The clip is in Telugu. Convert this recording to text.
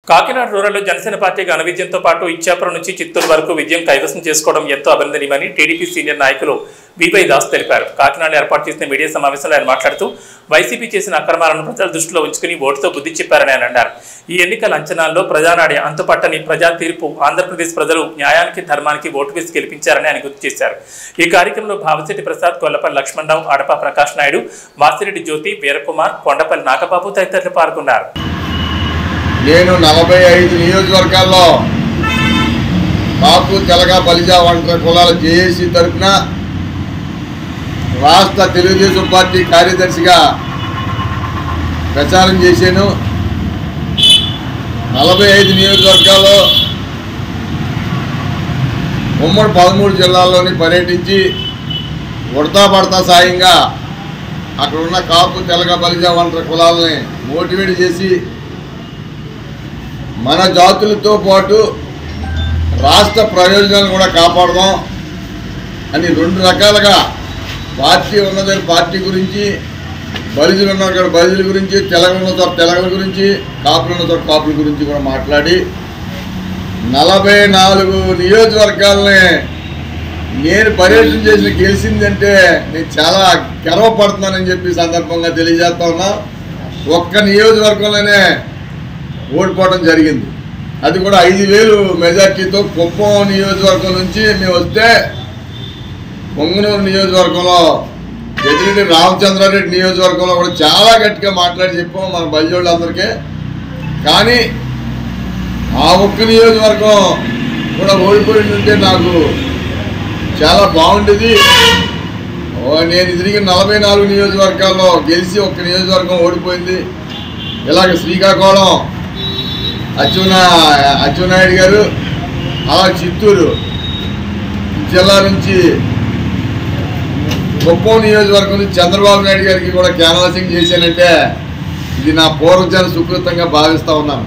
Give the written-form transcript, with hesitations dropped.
కాకినాడ రూరల్లో జనసేన పార్టీకి అనువిజయంతో పాటు ఇచ్చాపురం నుంచి చిత్తూరు వరకు విజయం కైవసం చేసుకోవడం ఎంతో అభినందనీయమని టీడీపీ సీనియర్ నాయకులు వివై దాస్ తెలిపారు. కాకినాడలో ఏర్పాటు చేసిన మీడియా సమావేశంలో ఆయన మాట్లాడుతూ వైసీపీ చేసిన అక్రమాలను ప్రజల దృష్టిలో ఉంచుకుని ఓటుతో బుద్ధి చెప్పారని ఆయన అన్నారు. ఈ ఎన్నికల అంచనాల్లో ప్రజానాడి అంతుపట్టని ప్రజా తీర్పు ఆంధ్రప్రదేశ్ ప్రజలు న్యాయానికి ధర్మానికి ఓటు వేసి గెలిపించారని ఆయన గుర్తు చేశారు. ఈ కార్యక్రమంలో భావశెట్టి ప్రసాద్, కొల్లపల్లి లక్ష్మణరావు, అడప ప్రకాష్ నాయుడు, వాసిరెడ్డి జ్యోతి, వీరకుమార్, కొండపల్లి నాగబాబు తదితరులు పాల్గొన్నారు. నేను 45 నియోజకవర్గాల్లో కాపు, తెలగ, బలిజ, ఒంటరి కులాల జేఏసీ తరఫున రాష్ట్ర తెలుగుదేశం పార్టీ కార్యదర్శిగా ప్రచారం చేశాను. 45 నియోజకవర్గాల్లో ఉమ్మడి 13 జిల్లాల్లోని పర్యటించి ఉడతా పడతా సాయంగా అక్కడ ఉన్న కాపు, తెలగ, బలిజ, ఒంటరి కులాలని మోటివేట్ చేసి మన జాతులతో పాటు రాష్ట్ర ప్రయోజనాలను కూడా కాపాడదాం అని 2 రకాలుగా పార్టీ ఉన్నదని పార్టీ గురించి, బలిజులు ఉన్న బలిజుల గురించి, తెలగ ఉన్న చోట తెలగల గురించి, కాపులు ఉన్న చోట కాపుల గురించి కూడా మాట్లాడి 44 నియోజకవర్గాలని నేను పర్యటన చేసి గెలిచిందంటే నేను చాలా గర్వపడుతున్నానని చెప్పి సందర్భంగా తెలియజేస్తా ఉన్నా. ఒక్క నియోజకవర్గంలోనే ఓడిపోవడం జరిగింది. అది కూడా 5,000 మెజార్టీతో. కుప్పం నియోజకవర్గం నుంచి మేము వస్తే పొంగనూరు నియోజకవర్గంలో ఎదిరెడ్డి రామచంద్రారెడ్డి నియోజకవర్గంలో కూడా చాలా గట్టిగా మాట్లాడి చెప్పాం మన బలిజోళ్ళందరికీ. కానీ ఆ ఒక్క నియోజకవర్గం కూడా ఓడిపోయిందంటే నాకు చాలా బాగుండేది. నేను తిరిగి 44 నియోజకవర్గాల్లో గెలిచి ఒక్క నియోజకవర్గం ఓడిపోయింది. ఇలాగ శ్రీకాకుళం అచ్చెన్నాయుడు గారు, అలా చిత్తూరు జిల్లా నుంచి కుప్పం నియోజకవర్గం నుంచి చంద్రబాబు నాయుడు గారికి కూడా క్యాన్వాసింగ్ చేశానంటే ఇది నా పూర్వజన సుకృతంగా భావిస్తూ ఉన్నాను.